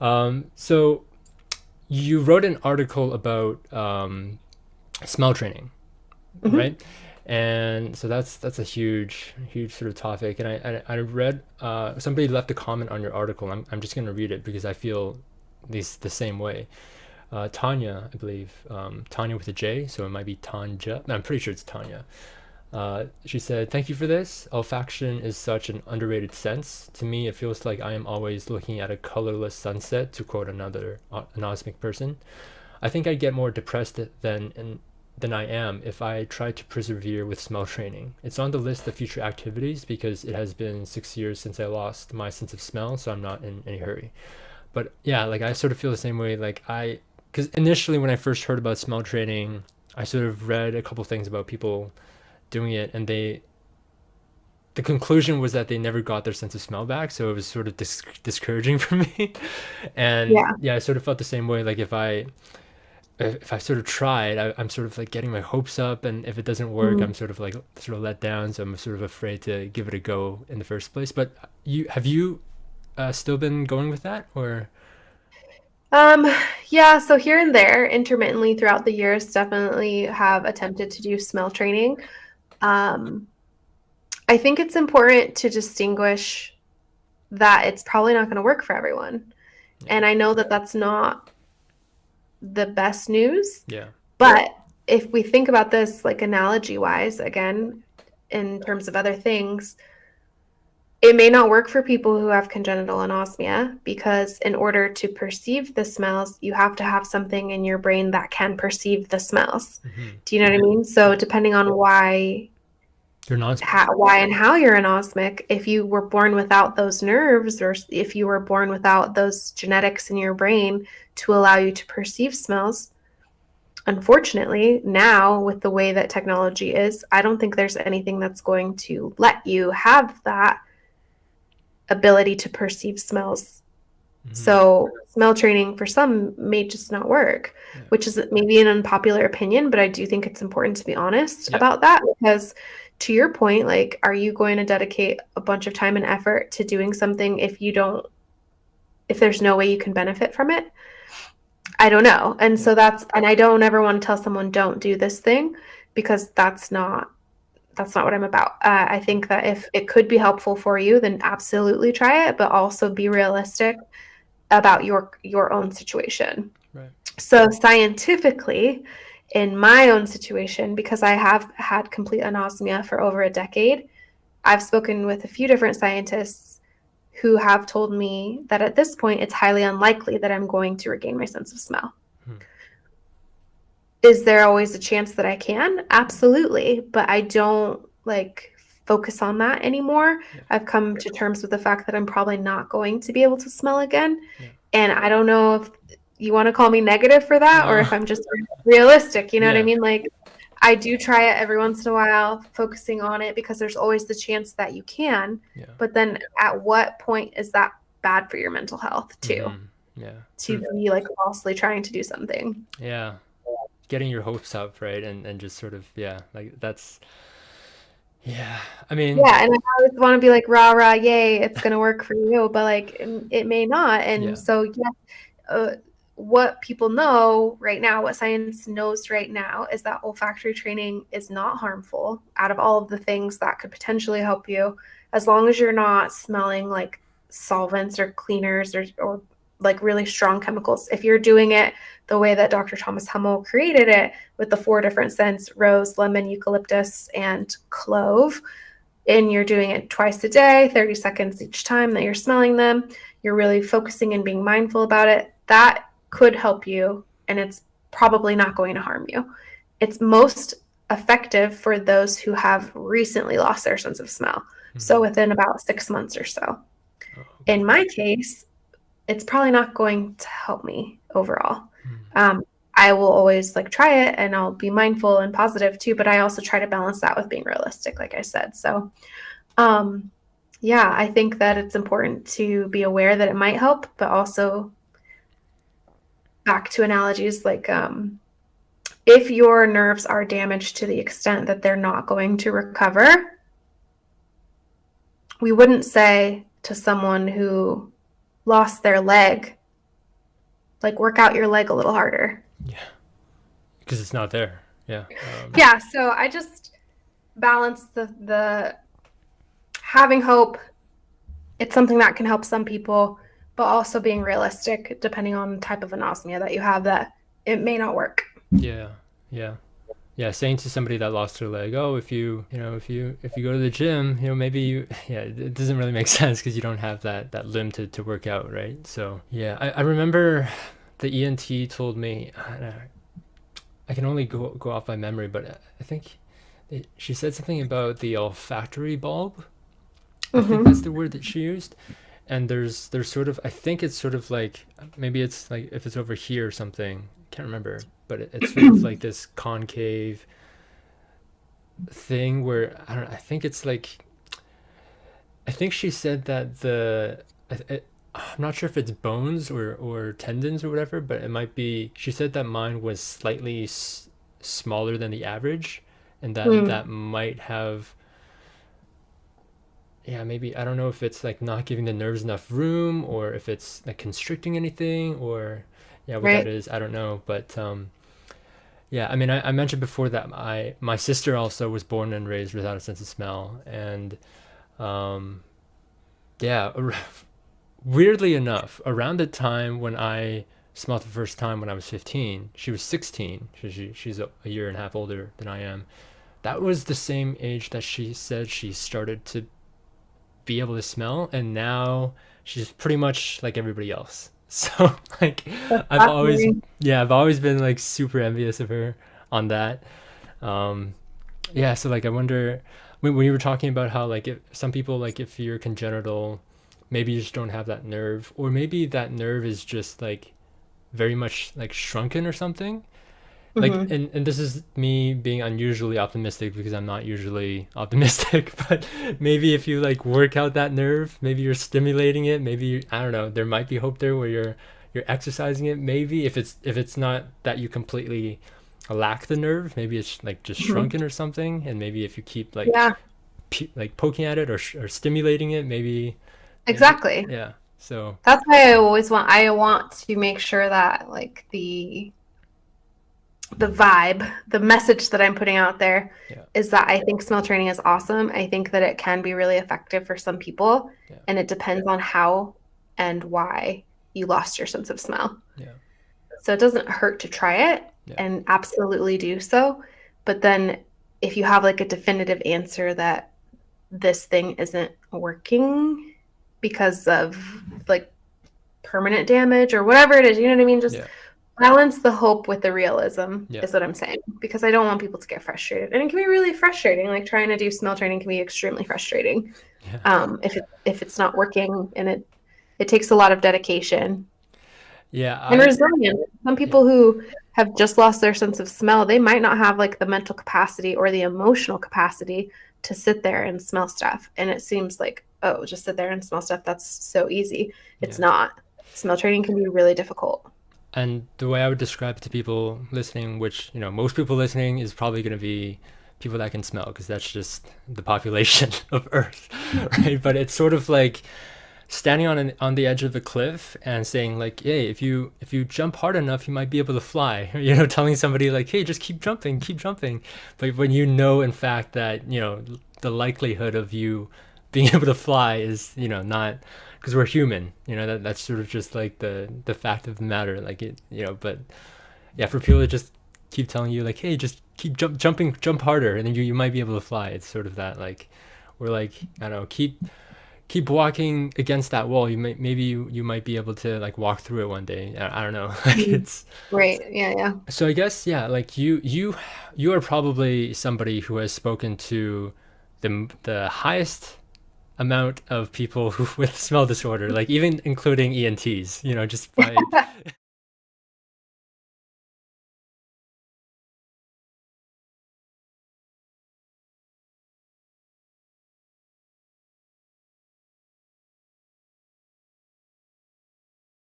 So you wrote an article about smell training, Hmm. right? And so that's a huge sort of topic. And I read somebody left a comment on your article. I'm just gonna read it because I feel the same way. Tanya, I believe, Tanya with a J, so it might be Tanja. No, I'm pretty sure it's Tanya. She said, "Thank you for this. Olfaction is such an underrated sense. To me, it feels like I am always looking at a colorless sunset, to quote another anosmic person. I think I'd get more depressed than I am if I tried to persevere with smell training. It's on the list of future activities because it has been 6 years since I lost my sense of smell, so I'm not in any hurry." But yeah, like I sort of feel the same way. Because initially when I first heard about smell training, I sort of read a couple things about people doing it, and the conclusion was that they never got their sense of smell back, so it was sort of discouraging for me. And Yeah. yeah, I sort of felt the same way. Like if I sort of tried, I'm sort of like getting my hopes up, and if it doesn't work, Mhm. I'm sort of let down. So I'm sort of afraid to give it a go in the first place. But you still been going with that, or Um, yeah, so here and there, intermittently throughout the years, definitely have attempted to do smell training. Um, I think it's important to distinguish that it's probably not going to work for everyone. yeah, And I know that that's not the best news, yeah, but if we think about this like analogy wise, again, in terms of other things, it may not work for people who have congenital anosmia because, in order to perceive the smells, you have to have something in your brain that can perceive the smells. mm-hmm. Do you know what I mean? So, Yeah, depending on you're non-smoker. why and how you're anosmic, if you were born without those nerves, or if you were born without those genetics in your brain to allow you to perceive smells, unfortunately, now with the way that technology is, I don't think there's anything that's going to let you have that ability to perceive smells. Mm-hmm. So, smell training for some may just not work, Yeah, which is maybe an unpopular opinion, but I do think it's important to be honest yeah, about that because, to your point, like, are you going to dedicate a bunch of time and effort to doing something if there's no way you can benefit from it? I don't know. And yeah, so and I don't ever want to tell someone don't do this thing because that's not what I'm about. I yeah, think that if it could be helpful for you, then absolutely try it, but also be realistic about your own situation. right. So scientifically, in my own situation, because I have had complete anosmia for over a decade, I've spoken with a few different scientists who have told me that at this point it's highly unlikely that I'm going to regain my sense of smell. Hmm. Is there always a chance that I can? Absolutely, but I don't like focus on that anymore. Yeah, I've come to terms with the fact that I'm probably not going to be able to smell again. yeah. And I don't know if you want to call me negative for that or No, if I'm just realistic. You know what I yeah, mean? Like, I do try it every once in a while, focusing on it because there's always the chance that you can. yeah. But then at what point is that bad for your mental health, too? Mm-hmm. Yeah, To sort of. be like falsely trying to do something. Yeah, getting your hopes up, right, and just sort of yeah, like that's yeah. I mean, Yeah, and I always want to be like, rah, rah, yay, it's going to work for you, but like it may not. And yeah, so, yeah, uh, what people know right now, what science knows right now, is that olfactory training is not harmful out of all of the things that could potentially help you, as long as you're not smelling like solvents or cleaners or like really strong chemicals. If you're doing it the way that Dr. Thomas Hummel created it with the four different scents, rose, lemon, eucalyptus, and clove, and you're doing it twice a day, 30 seconds each time that you're smelling them, you're really focusing and being mindful about it, that could help you and it's probably not going to harm you. It's most effective for those who have recently lost their sense of smell. So mm-hmm. within about 6 months or so. Oh, okay. In my case, it's probably not going to help me overall. Mm. Um, I will always like try it and I'll be mindful and positive too, but I also try to balance that with being realistic, like I said. So um, yeah, I think that it's important to be aware that it might help, but also back to analogies like if your nerves are damaged to the extent that they're not going to recover, we wouldn't say to someone who lost their leg like work out your leg a little harder. Yeah, because it's not there. Yeah. Yeah, so I just balance the having hope. It's something that can help some people, but also being realistic depending on the type of anosmia that you have, that it may not work. Yeah. Yeah. Yeah, saying to somebody that lost their leg, oh, if you go to the gym, maybe you, yeah, it doesn't really make sense because you don't have that limb to work out, right? So yeah, I remember the ENT told me, I can only go off by memory, but I think she said something about the olfactory bulb. I think that's the Mm-hmm. word that she used. And there's sort of, I think it's sort of like, maybe it's like if it's over here or something, can't remember, but it's sort of like this concave thing where I don't know, I think it's like, I think she said that I'm not sure if it's bones or tendons or whatever, but it might be. She said that mine was slightly smaller than the average, and that Mm, might have, yeah, maybe, I don't know if it's like not giving the nerves enough room or if it's like constricting anything, or yeah, what that right. is, I don't know, but yeah, I mean, I mentioned before that my sister also was born and raised without a sense of smell, and um yeah, weirdly enough, around the time when I smelled the first time when I was 15, she was 16. She's a year and a half older than I am. That was the same age that she said she started to be able to smell, and now she's pretty much like everybody else. So like, That's I've always, fascinating. yeah, I've always been like super envious of her on that. Um, yeah, so like I wonder, when you were talking about how like if some people, like if you're congenital, maybe you just don't have that nerve, or maybe that nerve is just like very much like shrunken or something. Like, Hmm. and this is me being unusually optimistic because I'm not usually optimistic, but maybe if you like work out that nerve, maybe you're stimulating it, maybe I don't know, there might be hope there where you're exercising it. Maybe if it's not that you completely lack the nerve, maybe it's like just Hmm. shrunken or something, and maybe if you keep like Yeah, like poking at it or stimulating it, maybe exactly. yeah. So That's why I want to make sure that like the vibe, the message that I'm putting out there yeah, is that I think smell training is awesome. I think that it can be really effective for some people, yeah, and it depends on how and why you lost your sense of smell. yeah, So it doesn't hurt to try it yeah, and absolutely do so. But then if you have like a definitive answer that this thing isn't working because of like permanent damage or whatever it is, you know what I mean? Just yeah, balance the hope with the realism yeah, is what I'm saying, because I don't want people to get frustrated. And it can be really frustrating. Like trying to do smell training can be extremely frustrating, yeah, if it's not working, and it takes a lot of dedication yeah. and I resilience. Some yeah. people who have just lost their sense of smell, they might not have like the mental capacity or the emotional capacity to sit there and smell stuff. And it seems like, oh, just sit there and smell stuff. That's so easy. It's Yeah. not. Smell training can be really difficult. And the way I would describe it to people listening, which, most people listening is probably going to be people that can smell because that's just the population of Earth, right? But it's sort of like standing on the edge of a cliff and saying like, hey, if you jump hard enough, you might be able to fly. Telling somebody like, hey, just keep jumping. But when in fact that the likelihood of you being able to fly is not, because we're human. That's sort of just like the fact of the matter. Like but yeah, for people to just keep telling you like, hey, just keep jump harder, and then you might be able to fly. It's sort of that like, we're like, I don't know, keep walking against that wall. Maybe you might be able to like walk through it one day. I don't know. Like Mhm. it's, Right. Yeah. Yeah. so I guess yeah, like you are probably somebody who has spoken to the highest amount of people who with smell disorder, like even including ENTs. Just by